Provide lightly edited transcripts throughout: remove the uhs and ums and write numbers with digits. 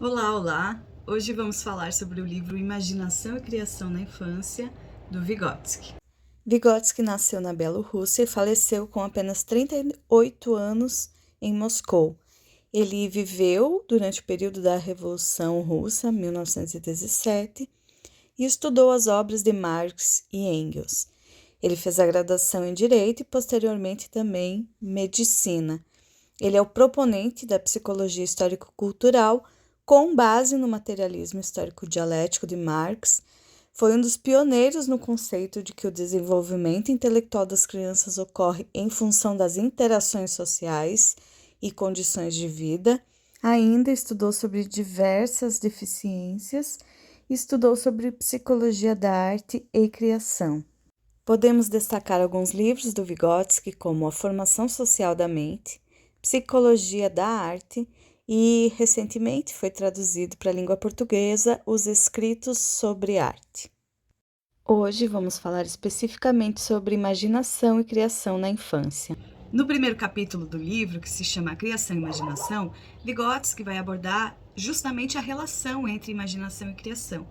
Olá, olá! Hoje vamos falar sobre o livro Imaginação e Criação na Infância, do Vygotsky. Vygotsky nasceu na Bielorrússia e faleceu com apenas 38 anos em Moscou. Ele viveu durante o período da Revolução Russa, 1917, e estudou as obras de Marx e Engels. Ele fez a graduação em Direito e, posteriormente, também Medicina. Ele é o proponente da psicologia histórico-cultural com base no materialismo histórico-dialético de Marx. Foi um dos pioneiros no conceito de que o desenvolvimento intelectual das crianças ocorre em função das interações sociais e condições de vida. Ainda estudou sobre diversas deficiências e estudou sobre psicologia da arte e criação. Podemos destacar alguns livros do Vygotsky, como A Formação Social da Mente, Psicologia da Arte e, recentemente, foi traduzido para a língua portuguesa Os Escritos sobre Arte. Hoje vamos falar especificamente sobre imaginação e criação na infância. No primeiro capítulo do livro, que se chama Criação e Imaginação, Vygotsky vai abordar justamente a relação entre imaginação e criação.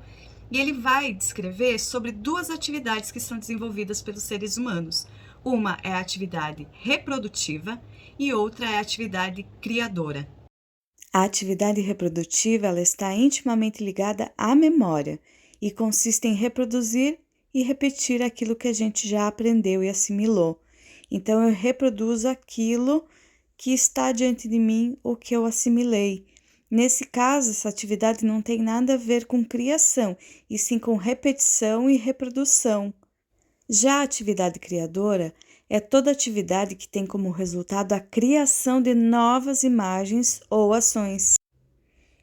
E ele vai descrever sobre duas atividades que são desenvolvidas pelos seres humanos. Uma é a atividade reprodutiva e outra é a atividade criadora. A atividade reprodutiva ela está intimamente ligada à memória e consiste em reproduzir e repetir aquilo que a gente já aprendeu e assimilou. Então, eu reproduzo aquilo que está diante de mim, o que eu assimilei. Nesse caso, essa atividade não tem nada a ver com criação, e sim com repetição e reprodução. Já a atividade criadora é toda atividade que tem como resultado a criação de novas imagens ou ações.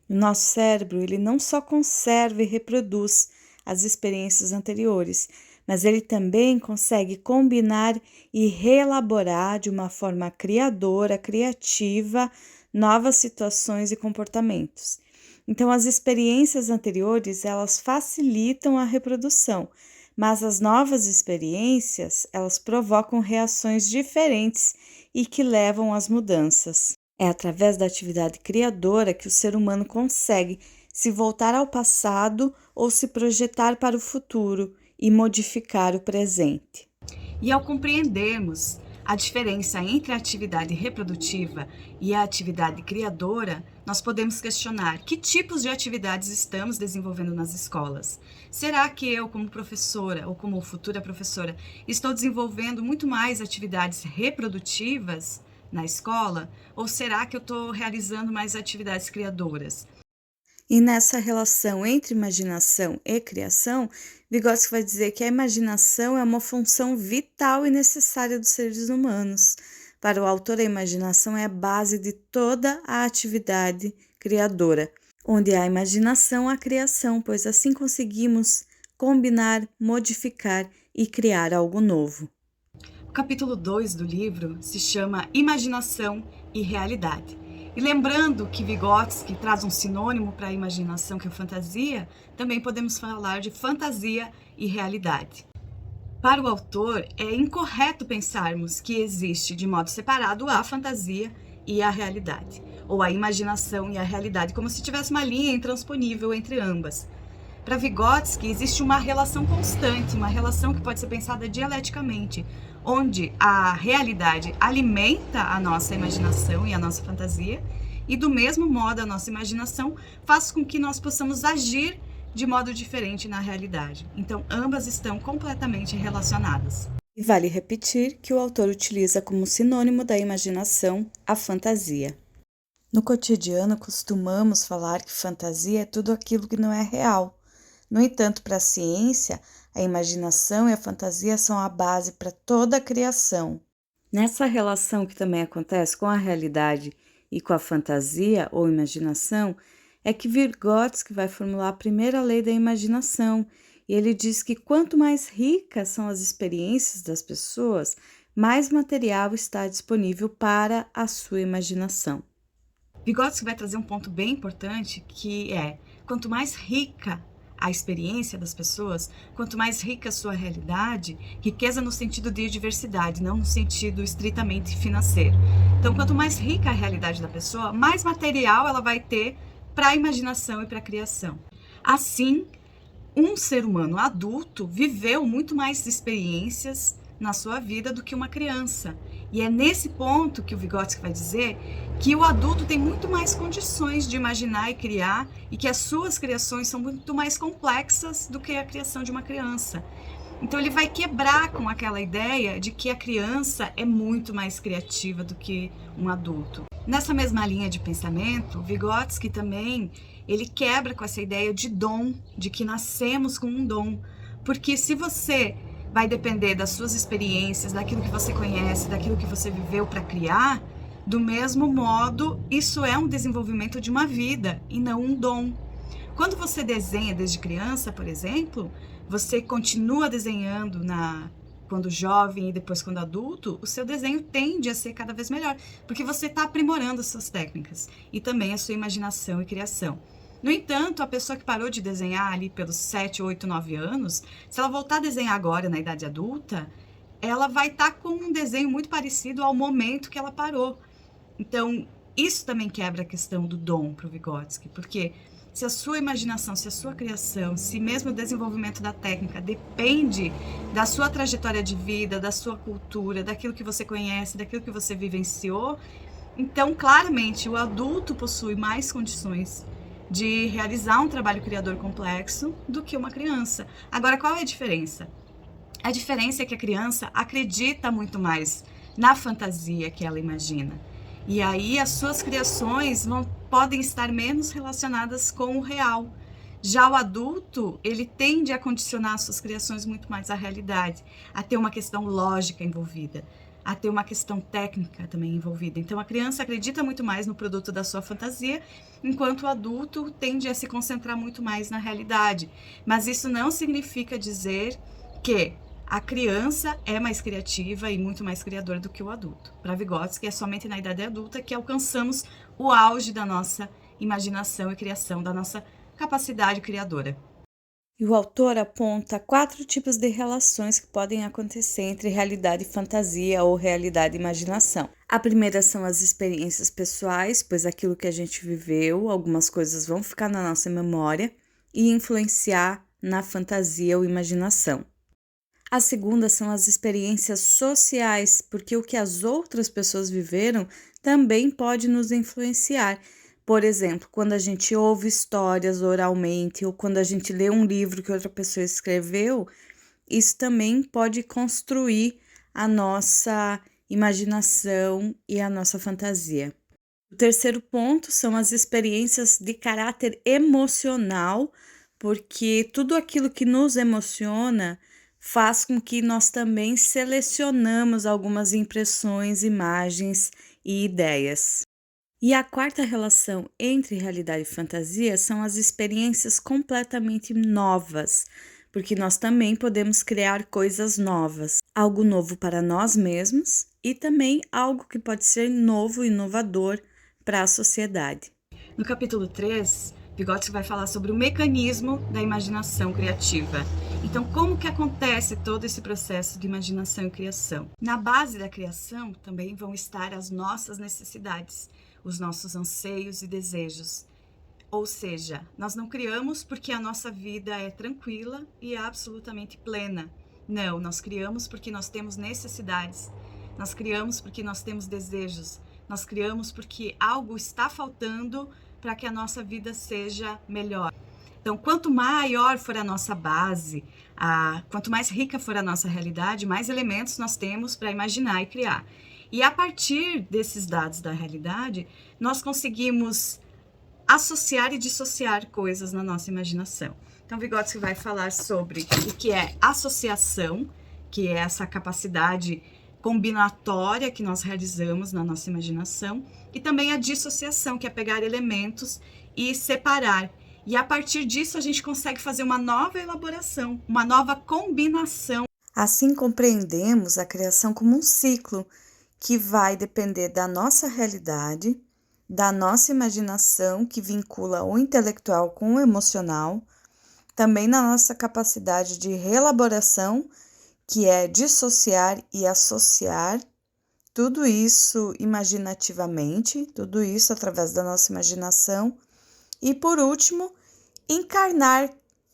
O nosso cérebro, ele não só conserva e reproduz as experiências anteriores, mas ele também consegue combinar e reelaborar de uma forma criadora, criativa, novas situações e comportamentos. Então, as experiências anteriores, elas facilitam a reprodução, mas as novas experiências, elas provocam reações diferentes e que levam às mudanças. É através da atividade criadora que o ser humano consegue se voltar ao passado ou se projetar para o futuro e modificar o presente. E ao compreendermos a diferença entre a atividade reprodutiva e a atividade criadora, nós podemos questionar que tipos de atividades estamos desenvolvendo nas escolas. Será que eu, como professora ou como futura professora, estou desenvolvendo muito mais atividades reprodutivas na escola? Ou será que eu estou realizando mais atividades criadoras? E nessa relação entre imaginação e criação, Vygotsky vai dizer que a imaginação é uma função vital e necessária dos seres humanos. Para o autor, a imaginação é a base de toda a atividade criadora. Onde há imaginação, há criação, pois assim conseguimos combinar, modificar e criar algo novo. O capítulo 2 do livro se chama Imaginação e Realidade. E lembrando que Vygotsky traz um sinônimo para a imaginação, que é a fantasia, também podemos falar de fantasia e realidade. Para o autor, é incorreto pensarmos que existe de modo separado a fantasia e a realidade, ou a imaginação e a realidade, como se tivesse uma linha intransponível entre ambas. Para Vygotsky, existe uma relação constante, uma relação que pode ser pensada dialeticamente, onde a realidade alimenta a nossa imaginação e a nossa fantasia, e do mesmo modo a nossa imaginação faz com que nós possamos agir de modo diferente na realidade. Então, ambas estão completamente relacionadas. E vale repetir que o autor utiliza como sinônimo da imaginação a fantasia. No cotidiano, costumamos falar que fantasia é tudo aquilo que não é real. No entanto, para a ciência, a imaginação e a fantasia são a base para toda a criação. Nessa relação que também acontece com a realidade e com a fantasia ou imaginação, é que Vygotsky vai formular a primeira lei da imaginação, e ele diz que quanto mais ricas são as experiências das pessoas, mais material está disponível para a sua imaginação. Vygotsky vai trazer um ponto bem importante, que é, quanto mais rica a experiência das pessoas, quanto mais rica a sua realidade, riqueza no sentido de diversidade, não no sentido estritamente financeiro. Então, quanto mais rica a realidade da pessoa, mais material ela vai ter para a imaginação e para a criação. Assim, um ser humano adulto viveu muito mais experiências na sua vida do que uma criança. E é nesse ponto que o Vygotsky vai dizer que o adulto tem muito mais condições de imaginar e criar, e que as suas criações são muito mais complexas do que a criação de uma criança. Então ele vai quebrar com aquela ideia de que a criança é muito mais criativa do que um adulto. Nessa mesma linha de pensamento, Vygotsky também, ele quebra com essa ideia de dom, de que nascemos com um dom. Porque se você vai depender das suas experiências, daquilo que você conhece, daquilo que você viveu para criar, do mesmo modo, isso é um desenvolvimento de uma vida e não um dom. Quando você desenha desde criança, por exemplo, você continua desenhando quando jovem e depois quando adulto, o seu desenho tende a ser cada vez melhor, porque você está aprimorando as suas técnicas e também a sua imaginação e criação. No entanto, a pessoa que parou de desenhar ali pelos 7, 8, 9 anos, se ela voltar a desenhar agora na idade adulta, ela vai estar com um desenho muito parecido ao momento que ela parou. Então, isso também quebra a questão do dom para o Vygotsky, porque se a sua imaginação, se a sua criação, se mesmo o desenvolvimento da técnica depende da sua trajetória de vida, da sua cultura, daquilo que você conhece, daquilo que você vivenciou, então, claramente, o adulto possui mais condições de realizar um trabalho criador complexo do que uma criança. Agora, qual é a diferença? A diferença é que a criança acredita muito mais na fantasia que ela imagina. E aí as suas criações podem estar menos relacionadas com o real. Já o adulto, ele tende a condicionar suas criações muito mais à realidade, a ter uma questão lógica envolvida, a ter uma questão técnica também envolvida. Então a criança acredita muito mais no produto da sua fantasia, enquanto o adulto tende a se concentrar muito mais na realidade. Mas isso não significa dizer que a criança é mais criativa e muito mais criadora do que o adulto. Para Vygotsky, é somente na idade adulta que alcançamos o auge da nossa imaginação e criação, da nossa capacidade criadora. E o autor aponta 4 tipos de relações que podem acontecer entre realidade e fantasia ou realidade e imaginação. A primeira são as experiências pessoais, pois aquilo que a gente viveu, algumas coisas vão ficar na nossa memória e influenciar na fantasia ou imaginação. A segunda são as experiências sociais, porque o que as outras pessoas viveram também pode nos influenciar. Por exemplo, quando a gente ouve histórias oralmente ou quando a gente lê um livro que outra pessoa escreveu, isso também pode construir a nossa imaginação e a nossa fantasia. O terceiro ponto são as experiências de caráter emocional, porque tudo aquilo que nos emociona faz com que nós também selecionamos algumas impressões, imagens e ideias. E a quarta relação entre realidade e fantasia são as experiências completamente novas, porque nós também podemos criar coisas novas, algo novo para nós mesmos e também algo que pode ser novo e inovador para a sociedade. No capítulo 3, Vygotsky vai falar sobre o mecanismo da imaginação criativa. Então, como que acontece todo esse processo de imaginação e criação? Na base da criação também vão estar as nossas necessidades, os nossos anseios e desejos. Ou seja, nós não criamos porque a nossa vida é tranquila e absolutamente plena. Não, nós criamos porque nós temos necessidades. Nós criamos porque nós temos desejos. Nós criamos porque algo está faltando para que a nossa vida seja melhor. Então, quanto maior for a nossa base, quanto mais rica for a nossa realidade, mais elementos nós temos para imaginar e criar. E a partir desses dados da realidade, nós conseguimos associar e dissociar coisas na nossa imaginação. Então, Vygotsky vai falar sobre o que é associação, que é essa capacidade combinatória que nós realizamos na nossa imaginação, e também a dissociação, que é pegar elementos e separar. E a partir disso a gente consegue fazer uma nova elaboração, uma nova combinação. Assim compreendemos a criação como um ciclo que vai depender da nossa realidade, da nossa imaginação, que vincula o intelectual com o emocional, também na nossa capacidade de reelaboração, que é dissociar e associar, tudo isso imaginativamente, tudo isso através da nossa imaginação, E por último, encarnar,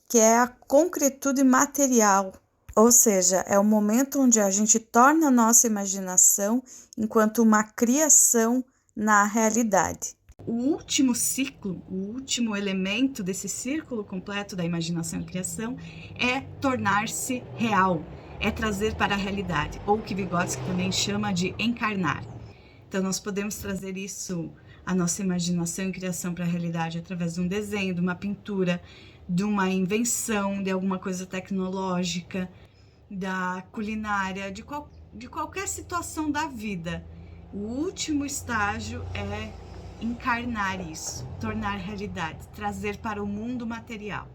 que é a concretude material, ou seja, é o momento onde a gente torna a nossa imaginação enquanto uma criação na realidade. O último ciclo, o último elemento desse círculo completo da imaginação e criação é tornar-se real, é trazer para a realidade, ou o que Vygotsky também chama de encarnar. Então nós podemos trazer isso, a nossa imaginação e criação para a realidade através de um desenho, de uma pintura, de uma invenção, de alguma coisa tecnológica, da culinária, de qualquer situação da vida. O último estágio é encarnar isso, tornar realidade, trazer para o mundo material.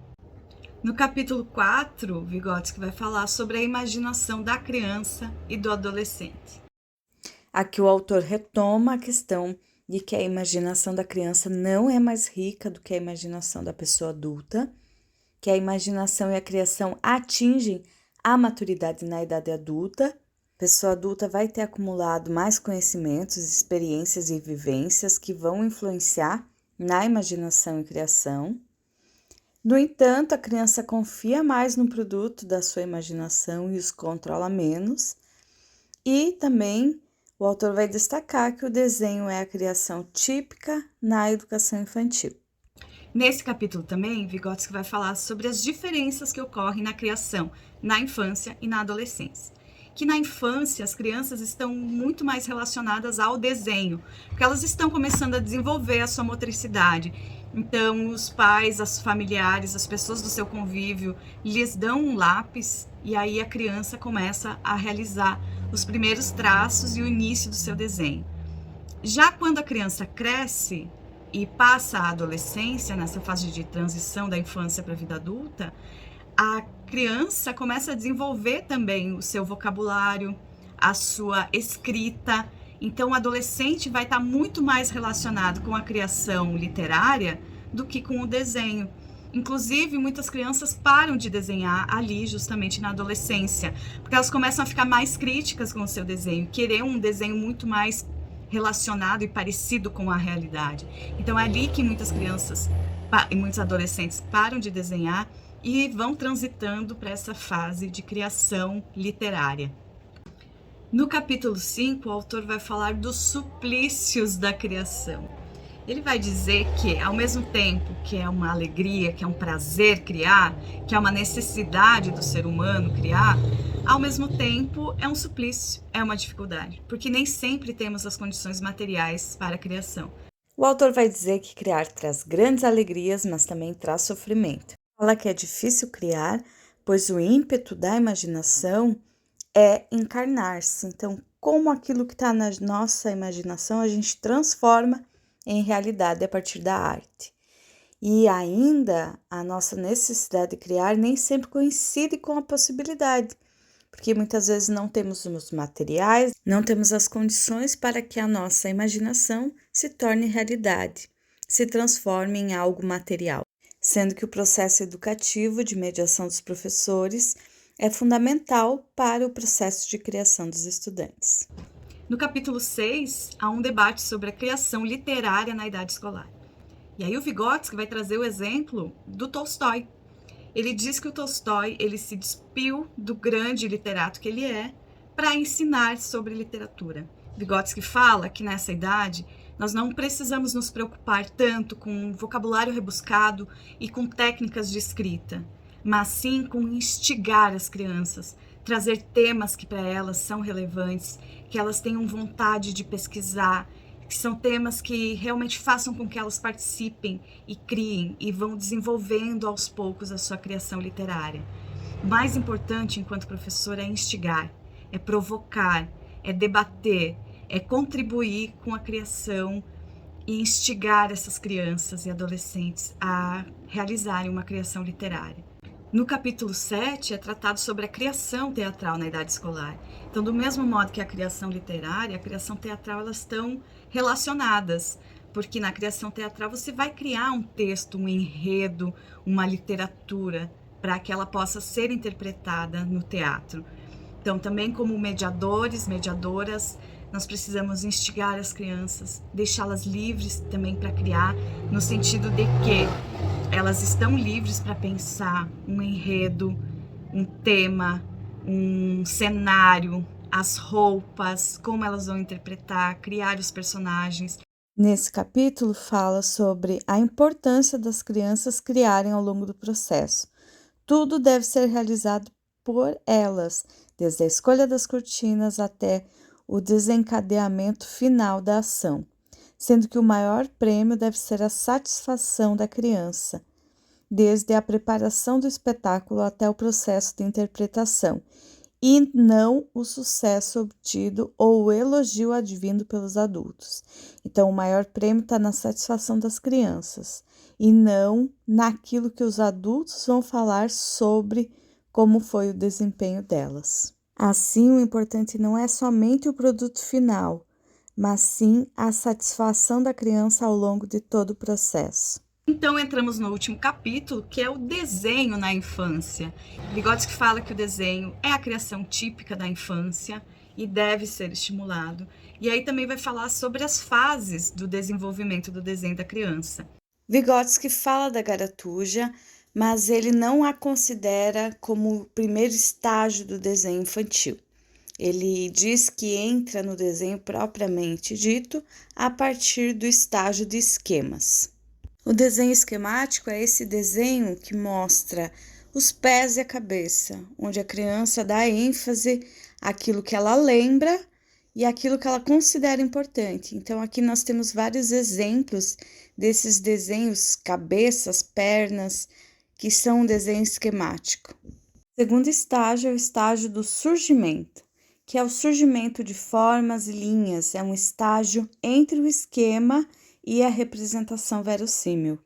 No capítulo 4, Vygotsky vai falar sobre a imaginação da criança e do adolescente. Aqui o autor retoma a questão de que a imaginação da criança não é mais rica do que a imaginação da pessoa adulta, que a imaginação e a criação atingem a maturidade na idade adulta. A pessoa adulta vai ter acumulado mais conhecimentos, experiências e vivências que vão influenciar na imaginação e criação. No entanto, a criança confia mais no produto da sua imaginação e os controla menos. E também o autor vai destacar que o desenho é a criação típica na educação infantil. Nesse capítulo também, Vygotsky vai falar sobre as diferenças que ocorrem na criação, na infância e na adolescência. Que na infância as crianças estão muito mais relacionadas ao desenho, porque elas estão começando a desenvolver a sua motricidade. Então os pais, os familiares, as pessoas do seu convívio lhes dão um lápis e aí a criança começa a realizar os primeiros traços e o início do seu desenho. Já quando a criança cresce e passa a adolescência, nessa fase de transição da infância para a vida adulta, a criança começa a desenvolver também o seu vocabulário, a sua escrita. Então, o adolescente vai estar muito mais relacionado com a criação literária do que com o desenho. Inclusive, muitas crianças param de desenhar ali, justamente na adolescência, porque elas começam a ficar mais críticas com o seu desenho, querer um desenho muito mais relacionado e parecido com a realidade. Então é ali que muitas crianças e muitos adolescentes param de desenhar e vão transitando para essa fase de criação literária. No capítulo 5, o autor vai falar dos suplícios da criação. Ele vai dizer que, ao mesmo tempo que é uma alegria, que é um prazer criar, que é uma necessidade do ser humano criar, ao mesmo tempo é um suplício, é uma dificuldade, porque nem sempre temos as condições materiais para a criação. O autor vai dizer que criar traz grandes alegrias, mas também traz sofrimento. Fala que é difícil criar, pois o ímpeto da imaginação é encarnar-se. Então, como aquilo que está na nossa imaginação, a gente transforma em realidade a partir da arte. E ainda a nossa necessidade de criar nem sempre coincide com a possibilidade, porque muitas vezes não temos os materiais, não temos as condições para que a nossa imaginação se torne realidade, se transforme em algo material, sendo que o processo educativo de mediação dos professores é fundamental para o processo de criação dos estudantes. No capítulo 6, há um debate sobre a criação literária na idade escolar. E aí o Vygotsky vai trazer o exemplo do Tolstói. Ele diz que o Tolstói ele se despiu do grande literato que ele é para ensinar sobre literatura. Vygotsky fala que nessa idade nós não precisamos nos preocupar tanto com um vocabulário rebuscado e com técnicas de escrita, mas sim com instigar as crianças, trazer temas que para elas são relevantes, que elas tenham vontade de pesquisar, que são temas que realmente façam com que elas participem e criem e vão desenvolvendo aos poucos a sua criação literária. O mais importante enquanto professor é instigar, é provocar, é debater, é contribuir com a criação e instigar essas crianças e adolescentes a realizarem uma criação literária. No capítulo 7 é tratado sobre a criação teatral na idade escolar. Então, do mesmo modo que a criação literária, a criação teatral, elas estão relacionadas, porque na criação teatral você vai criar um texto, um enredo, uma literatura, para que ela possa ser interpretada no teatro. Então, também como mediadores, mediadoras nós precisamos instigar as crianças, deixá-las livres também para criar, no sentido de que elas estão livres para pensar um enredo, um tema, um cenário, as roupas, como elas vão interpretar, criar os personagens. Nesse capítulo fala sobre a importância das crianças criarem ao longo do processo. Tudo deve ser realizado por elas, desde a escolha das cortinas até o desencadeamento final da ação, sendo que o maior prêmio deve ser a satisfação da criança, desde a preparação do espetáculo até o processo de interpretação, e não o sucesso obtido ou o elogio advindo pelos adultos. Então, o maior prêmio está na satisfação das crianças e não naquilo que os adultos vão falar sobre como foi o desempenho delas. Assim, o importante não é somente o produto final, mas sim a satisfação da criança ao longo de todo o processo. Então entramos no último capítulo, que é o desenho na infância. Vygotsky fala que o desenho é a criação típica da infância e deve ser estimulado. E aí também vai falar sobre as fases do desenvolvimento do desenho da criança. Vygotsky fala da garatuja, mas ele não a considera como o primeiro estágio do desenho infantil. Ele diz que entra no desenho propriamente dito a partir do estágio de esquemas. O desenho esquemático é esse desenho que mostra os pés e a cabeça, onde a criança dá ênfase àquilo que ela lembra e àquilo que ela considera importante. Então, aqui nós temos vários exemplos desses desenhos, cabeças, pernas, que são um desenho esquemático. O segundo estágio é o estágio do surgimento, que é o surgimento de formas e linhas, é um estágio entre o esquema e a representação verossímil.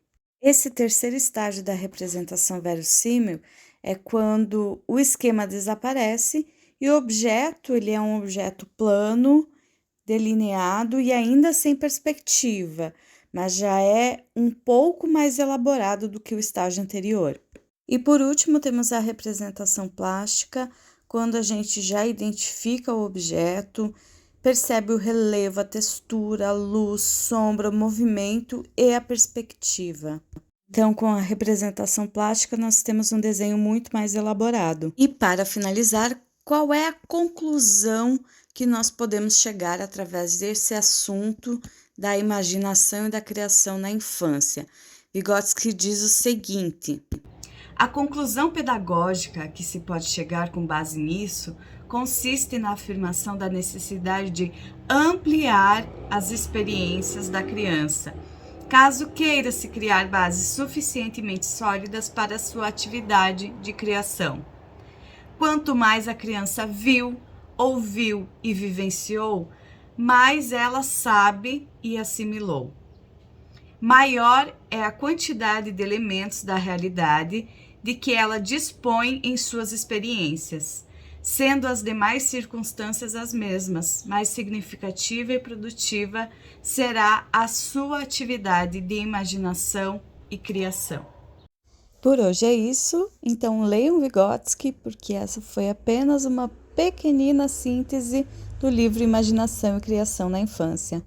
Esse terceiro estágio da representação verossímil é quando o esquema desaparece e o objeto ele é um objeto plano, delineado e ainda sem perspectiva, mas já é um pouco mais elaborado do que o estágio anterior. E por último, temos a representação plástica, quando a gente já identifica o objeto, percebe o relevo, a textura, a luz, sombra, o movimento e a perspectiva. Então, com a representação plástica, nós temos um desenho muito mais elaborado. E para finalizar, qual é a conclusão que nós podemos chegar através desse assunto da imaginação e da criação na infância? Vygotsky diz o seguinte: a conclusão pedagógica que se pode chegar com base nisso consiste na afirmação da necessidade de ampliar as experiências da criança, caso queira se criar bases suficientemente sólidas para sua atividade de criação. Quanto mais a criança viu, ouviu e vivenciou, mais ela sabe e assimilou. Maior é a quantidade de elementos da realidade de que ela dispõe em suas experiências, sendo as demais circunstâncias as mesmas, mais significativa e produtiva será a sua atividade de imaginação e criação. Por hoje é isso, então leiam Vygotsky, porque essa foi apenas uma pequenina síntese do livro Imaginação e Criação na Infância.